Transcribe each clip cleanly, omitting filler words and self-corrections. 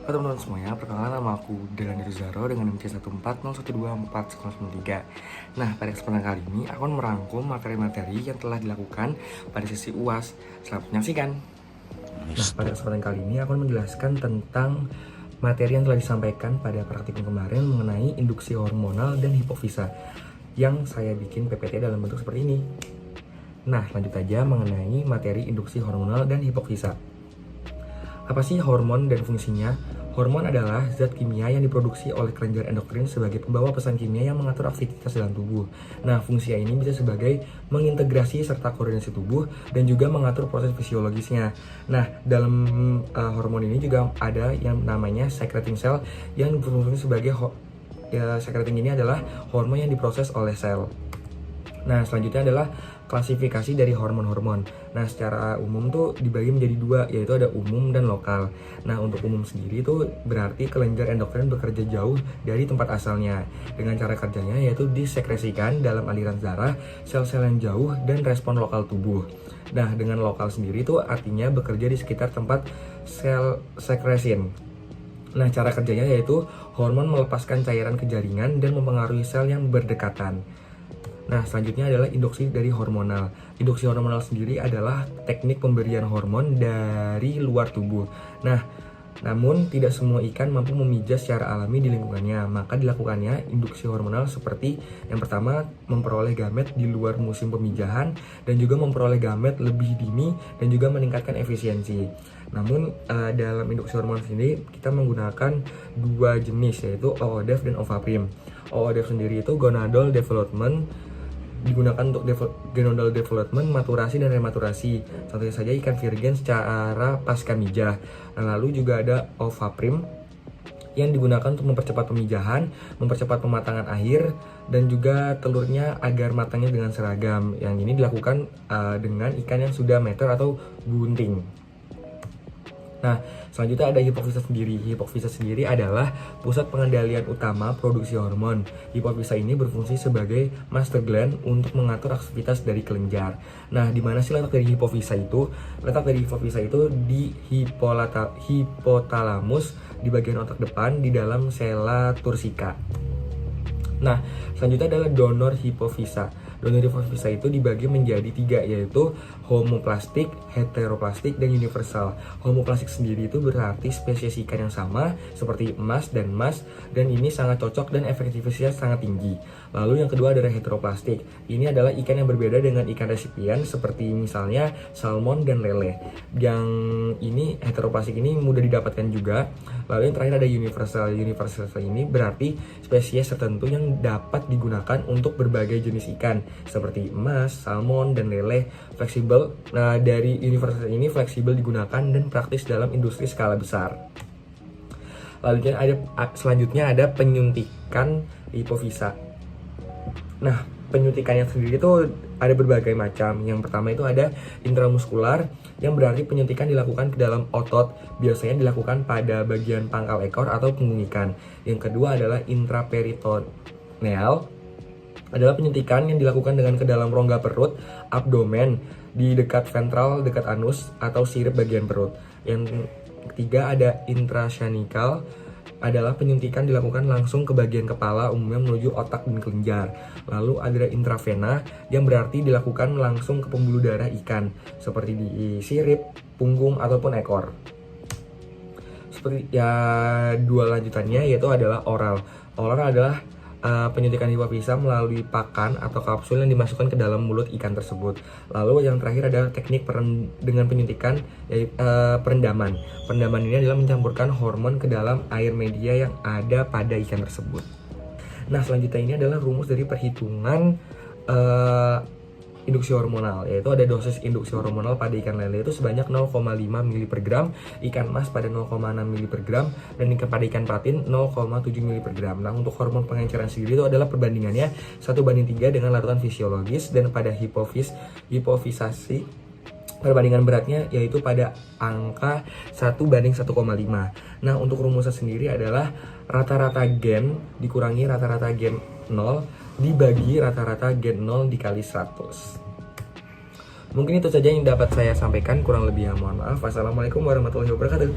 Halo teman-teman semuanya, perkenalkan nama aku Delani Ruzaro dengan NIM C140124993. Nah, pada kesempatan kali ini aku akan merangkum materi-materi yang telah dilakukan pada sesi UAS. Selamat menyaksikan. Nah, pada kesempatan kali ini aku akan menjelaskan tentang materi yang telah disampaikan pada praktikum kemarin mengenai induksi hormonal dan hipofisa yang saya bikin PPT dalam bentuk seperti ini. Nah, lanjut aja mengenai materi induksi hormonal dan hipofisa. Apa sih hormon dan fungsinya? Hormon adalah zat kimia yang diproduksi oleh kelenjar endokrin sebagai pembawa pesan kimia yang mengatur aktivitas dalam tubuh. Nah, fungsi ini bisa sebagai mengintegrasi serta koordinasi tubuh dan juga mengatur proses fisiologisnya. Nah, dalam hormon ini juga ada yang namanya secreting cell yang berfungsi sebagai secreting ini adalah hormon yang diproses oleh sel. Nah, selanjutnya adalah klasifikasi dari hormon-hormon. Nah, secara umum tuh dibagi menjadi dua, yaitu ada umum dan lokal. Nah, untuk umum sendiri itu berarti kelenjar endokrin bekerja jauh dari tempat asalnya. Dengan cara kerjanya yaitu disekresikan dalam aliran darah, sel-sel yang jauh, dan respon lokal tubuh. Nah, dengan lokal sendiri itu artinya bekerja di sekitar tempat sel sekresin. Nah, cara kerjanya yaitu hormon melepaskan cairan ke jaringan dan mempengaruhi sel yang berdekatan. Nah, selanjutnya adalah induksi dari hormonal. Induksi hormonal sendiri adalah teknik pemberian hormon dari luar tubuh. Nah, namun tidak semua ikan mampu memijah secara alami di lingkungannya, maka dilakukannya induksi hormonal seperti yang pertama memperoleh gamet di luar musim pemijahan dan juga memperoleh gamet lebih dini dan juga meningkatkan efisiensi. Namun dalam induksi hormonal sendiri kita menggunakan dua jenis yaitu OODEF dan OVAPRIM. OODEF sendiri itu gonadal development digunakan untuk gonadal development, maturasi, dan rematurasi. Contohnya saja ikan virgen secara pasca mijah. Nah, lalu juga ada ovaprim yang digunakan untuk mempercepat pemijahan, mempercepat pematangan akhir, dan juga telurnya agar matangnya dengan seragam. Yang ini dilakukan dengan ikan yang sudah meter atau bunting. Nah, selanjutnya ada hipofisa sendiri. Hipofisa sendiri adalah pusat pengendalian utama produksi hormon. Hipofisa ini berfungsi sebagai master gland untuk mengatur aktivitas dari kelenjar. Nah, di mana sih letak dari hipofisa itu? Letak dari hipofisa itu di hipotalamus di bagian otak depan di dalam sela tursika. Nah, selanjutnya adalah donor hipofisa. Donor hipofisa itu dibagi menjadi tiga, yaitu homoplastik, heteroplastik, dan universal. Homoplastik sendiri itu berarti spesies ikan yang sama seperti emas, dan ini sangat cocok dan efektivitasnya sangat tinggi. Lalu yang kedua adalah heteroplastik. Ini adalah ikan yang berbeda dengan ikan resipien seperti misalnya salmon dan lele. Yang ini heteroplastik ini mudah didapatkan juga. Lalu yang terakhir ada universal. Universal ini berarti spesies tertentu yang dapat digunakan untuk berbagai jenis ikan seperti emas, salmon, dan lele. Fleksibel. Nah, dari universal ini fleksibel digunakan dan praktis dalam industri skala besar. Lalu selanjutnya ada penyuntikan hipofisa. Nah, penyuntikannya sendiri itu ada berbagai macam. Yang pertama itu ada intramuskular, yang berarti penyuntikan dilakukan ke dalam otot, biasanya dilakukan pada bagian pangkal ekor atau punggung ikan. Yang kedua adalah intraperitoneal, adalah penyuntikan yang dilakukan dengan ke dalam rongga perut, abdomen, di dekat ventral, dekat anus, atau sirip bagian perut. Yang ketiga ada intrasyanical, adalah penyuntikan dilakukan langsung ke bagian kepala, umumnya menuju otak dan kelenjar. Lalu ada intravena, yang berarti dilakukan langsung ke pembuluh darah ikan, seperti di sirip, punggung, ataupun ekor. Seperti ya, dua lanjutannya yaitu adalah oral. Oral adalah penyuntikan hipofisa melalui pakan atau kapsul yang dimasukkan ke dalam mulut ikan tersebut. Lalu yang terakhir adalah teknik dengan penyuntikan yaitu perendaman. Perendaman ini adalah mencampurkan hormon ke dalam air media yang ada pada ikan tersebut. Nah, selanjutnya ini adalah rumus dari perhitungan induksi hormonal, yaitu ada dosis induksi hormonal pada ikan lele itu sebanyak 0,5 ml per gram, ikan mas pada 0,6 ml per gram, dan pada ikan patin 0,7 ml per gram. Nah, untuk hormon pengenceran sendiri itu adalah perbandingannya 1:3 dengan larutan fisiologis, dan pada hipofisasi perbandingan beratnya yaitu pada angka 1:1,5. Nah, untuk rumusnya sendiri adalah rata-rata gen dikurangi rata-rata gen 0 dibagi rata-rata gen 0 dikali 100. Mungkin itu saja yang dapat saya sampaikan, kurang lebihnya mohon maaf. Wassalamualaikum warahmatullahi wabarakatuh.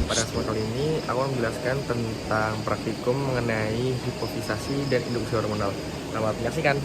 Pada kesempatan kali ini aku akan menjelaskan tentang praktikum mengenai hipofisasi dan induksi hormonal. Selamat menyaksikan.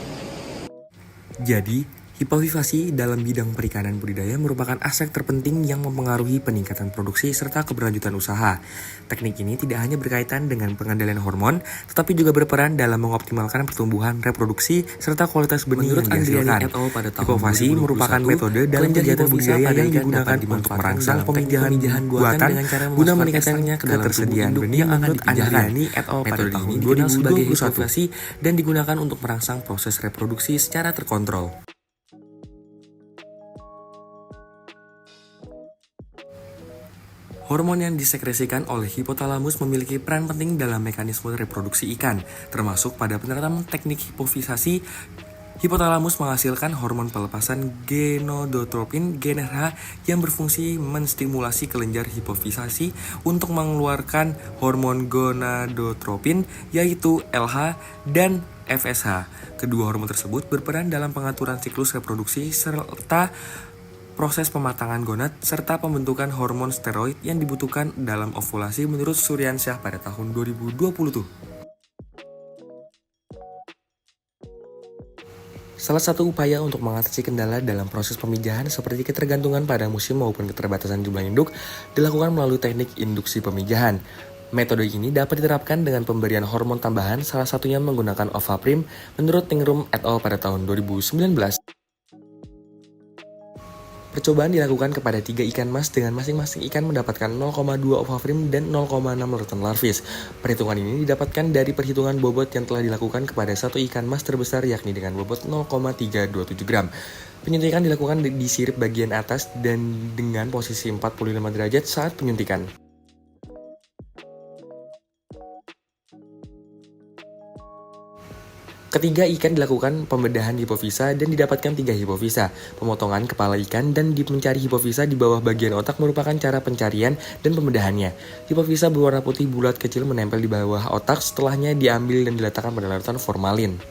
Jadi, hipofisasi dalam bidang perikanan budidaya merupakan aspek terpenting yang mempengaruhi peningkatan produksi serta keberlanjutan usaha. Teknik ini tidak hanya berkaitan dengan pengendalian hormon, tetapi juga berperan dalam mengoptimalkan pertumbuhan, reproduksi, serta kualitas benih yang dihasilkan. Hipofisasi merupakan metode dalam kegiatan budidaya yang digunakan untuk merangsang pemijahan buatan guna meningkatkan ketersediaan benih menurut Andriani et al. Pada tahun 2021 dan digunakan untuk merangsang proses reproduksi secara terkontrol. Hormon yang disekresikan oleh hipotalamus memiliki peran penting dalam mekanisme reproduksi ikan, termasuk pada penerapan teknik hipofisasi. Hipotalamus menghasilkan hormon pelepasan gonadotropin (GnRH) yang berfungsi menstimulasi kelenjar hipofisasi untuk mengeluarkan hormon gonadotropin, yaitu LH dan FSH. Kedua hormon tersebut berperan dalam pengaturan siklus reproduksi serta proses pematangan gonad serta pembentukan hormon steroid yang dibutuhkan dalam ovulasi menurut Suryansyah pada tahun 2020 tuh. Salah satu upaya untuk mengatasi kendala dalam proses pemijahan seperti ketergantungan pada musim maupun keterbatasan jumlah induk dilakukan melalui teknik induksi pemijahan. Metode ini dapat diterapkan dengan pemberian hormon tambahan, salah satunya menggunakan Ovaprim menurut Tingrum et al. Pada tahun 2019. Percobaan dilakukan kepada 3 ikan mas dengan masing-masing ikan mendapatkan 0,2 Ovaprim dan 0,6 larutan larvis. Perhitungan ini didapatkan dari perhitungan bobot yang telah dilakukan kepada satu ikan mas terbesar yakni dengan bobot 0,327 gram. Penyuntikan dilakukan di sirip bagian atas dan dengan posisi 45 derajat saat penyuntikan. Ketiga ikan dilakukan pembedahan hipofisa dan didapatkan 3 hipofisa. Pemotongan kepala ikan dan mencari hipofisa di bawah bagian otak merupakan cara pencarian dan pembedahannya. Hipofisa berwarna putih bulat kecil menempel di bawah otak, setelahnya diambil dan diletakkan pada larutan formalin.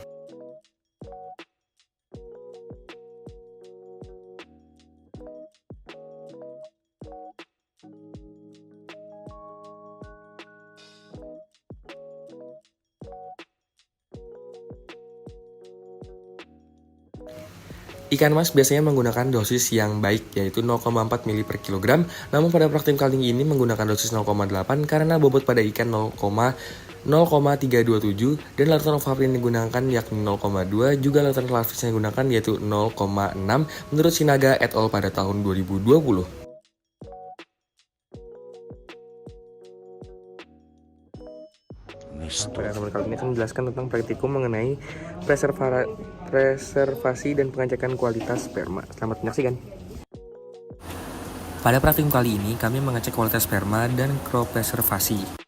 Ikan mas biasanya menggunakan dosis yang baik yaitu 0,4 ml per kilogram, namun pada praktik kali ini menggunakan dosis 0,8 karena bobot pada ikan 0,327 dan larutan Ovaprim yang digunakan yakni 0,2, juga larutan larvis yang digunakan yaitu 0,6 menurut Sinaga et al. Pada tahun 2020. Pada teman kali ini akan menjelaskan tentang praktikum mengenai preservasi dan pengecekan kualitas sperma. Selamat menyaksikan. Pada praktikum kali ini kami mengecek kualitas sperma dan cryopreservasi.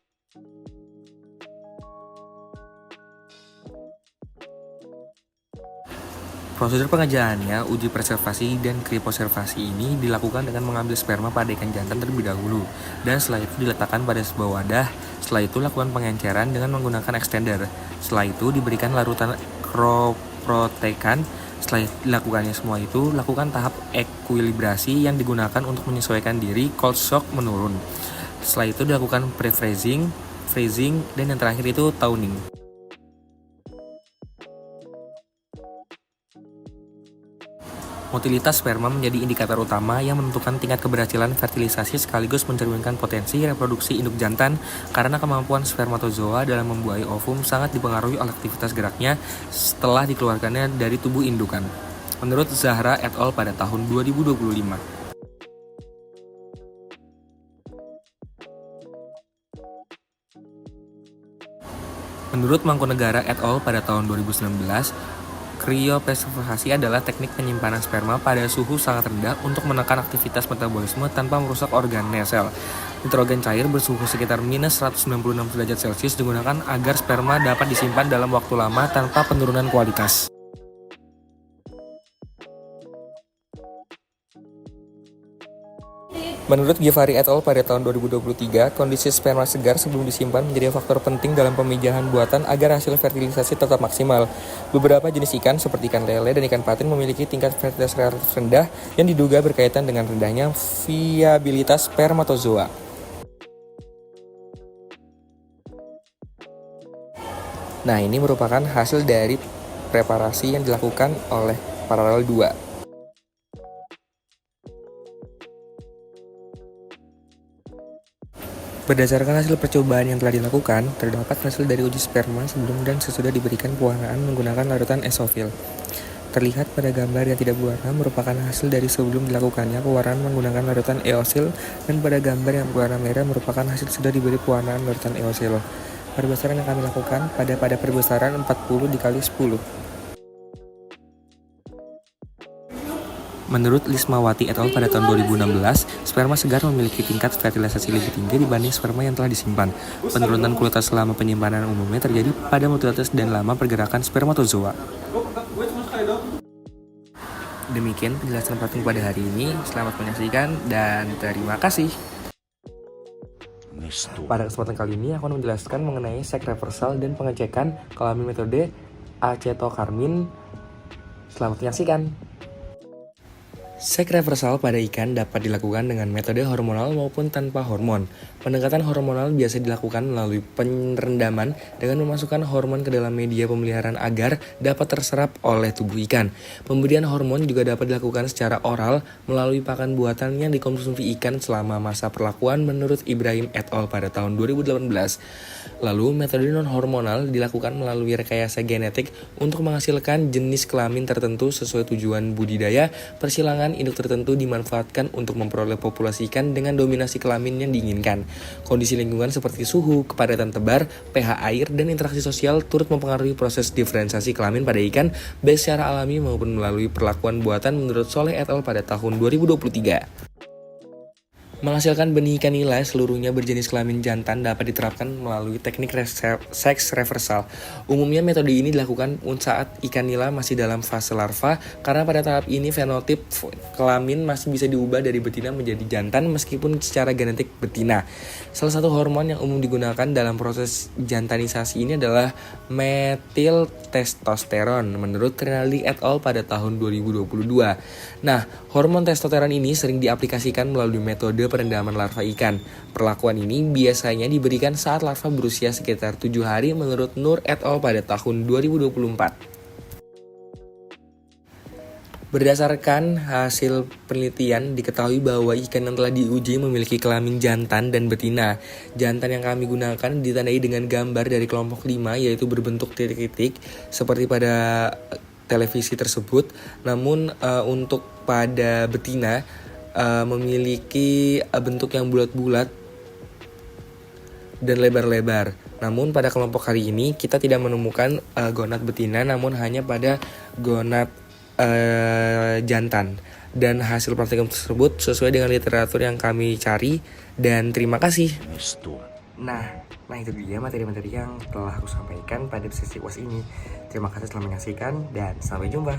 Prosedur pengerjaannya, uji preservasi dan cryopreservasi ini dilakukan dengan mengambil sperma pada ikan jantan terlebih dahulu, dan setelah itu diletakkan pada sebuah wadah. Setelah itu lakukan pengenceran dengan menggunakan extender. Setelah itu diberikan larutan cryoprotekan. Setelah dilakukannya semua itu, lakukan tahap ekuilibrasi yang digunakan untuk menyesuaikan diri cold shock menurun. Setelah itu dilakukan pre-freezing, freezing, dan yang terakhir itu tawning. Motilitas sperma menjadi indikator utama yang menentukan tingkat keberhasilan fertilisasi sekaligus mencerminkan potensi reproduksi induk jantan karena kemampuan spermatozoa dalam membuahi ovum sangat dipengaruhi oleh aktivitas geraknya setelah dikeluarkannya dari tubuh indukan. Menurut Zahra et al. Pada tahun 2025. Menurut Mangkunegara et al. Pada tahun 2019, cryopreservasi adalah teknik penyimpanan sperma pada suhu sangat rendah untuk menekan aktivitas metabolisme tanpa merusak organ sel. Nitrogen cair bersuhu sekitar minus 196 derajat Celcius digunakan agar sperma dapat disimpan dalam waktu lama tanpa penurunan kualitas. Menurut Givari et al. Pada tahun 2023, kondisi sperma segar sebelum disimpan menjadi faktor penting dalam pemijahan buatan agar hasil fertilisasi tetap maksimal. Beberapa jenis ikan seperti ikan lele dan ikan patin memiliki tingkat fertilitas relatif rendah yang diduga berkaitan dengan rendahnya viabilitas spermatozoa. Nah, ini merupakan hasil dari preparasi yang dilakukan oleh paralel 2. Berdasarkan hasil percobaan yang telah dilakukan, terdapat hasil dari uji sperma sebelum dan sesudah diberikan pewarnaan menggunakan larutan esofil. Terlihat pada gambar yang tidak berwarna merupakan hasil dari sebelum dilakukannya pewarnaan menggunakan larutan eosil, dan pada gambar yang berwarna merah merupakan hasil sudah diberi pewarnaan larutan eosil. Perbesaran yang kami lakukan pada perbesaran 40 dikali 10. Menurut Lismawati et al. Pada tahun 2016, sperma segar memiliki tingkat fertilisasi lebih tinggi dibanding sperma yang telah disimpan. Penurunan kualitas selama penyimpanan umumnya terjadi pada mobilitas dan lama pergerakan spermatozoa. Demikian penjelasan Pratung pada hari ini. Selamat menyaksikan dan terima kasih. Pada kesempatan kali ini aku akan menjelaskan mengenai seks reversal dan pengecekan kelamin metode acetokarmin. Selamat menyaksikan. Seks reversal pada ikan dapat dilakukan dengan metode hormonal maupun tanpa hormon. Pendekatan hormonal biasa dilakukan melalui perendaman dengan memasukkan hormon ke dalam media pemeliharaan agar dapat terserap oleh tubuh ikan. Pemberian hormon juga dapat dilakukan secara oral melalui pakan buatan yang dikonsumsi ikan selama masa perlakuan menurut Ibrahim et al. Pada tahun 2018. Lalu metode non-hormonal dilakukan melalui rekayasa genetik untuk menghasilkan jenis kelamin tertentu sesuai tujuan budidaya. Persilangan induk tertentu dimanfaatkan untuk memperoleh populasi ikan dengan dominasi kelamin yang diinginkan. Kondisi lingkungan seperti suhu, kepadatan tebar, pH air, dan interaksi sosial turut mempengaruhi proses diferensiasi kelamin pada ikan baik secara alami maupun melalui perlakuan buatan menurut Soleh et al. Pada tahun 2023. Menghasilkan benih ikan nila seluruhnya berjenis kelamin jantan dapat diterapkan melalui teknik seks reversal. Umumnya metode ini dilakukan saat ikan nila masih dalam fase larva karena pada tahap ini fenotip kelamin masih bisa diubah dari betina menjadi jantan meskipun secara genetik betina. Salah satu hormon yang umum digunakan dalam proses jantanisasi ini adalah metil testosteron menurut Rinaldi et al. Pada tahun 2022. Nah, hormon testosteron ini sering diaplikasikan melalui metode perendaman larva ikan. Perlakuan ini biasanya diberikan saat larva berusia sekitar 7 hari menurut Nur et al. Pada tahun 2024. Berdasarkan hasil penelitian, diketahui bahwa ikan yang telah diuji memiliki kelamin jantan dan betina. Jantan yang kami gunakan ditandai dengan gambar dari kelompok 5, yaitu berbentuk titik-titik seperti pada televisi tersebut. Namun untuk pada betina memiliki bentuk yang bulat-bulat dan lebar-lebar. Namun pada kelompok kali ini kita tidak menemukan gonad betina, namun hanya pada gonad jantan. Dan hasil praktikum tersebut sesuai dengan literatur yang kami cari. Dan terima kasih. Nah itu dia materi-materi yang telah aku sampaikan pada sesi UAS ini. Terima kasih telah menyaksikan dan sampai jumpa.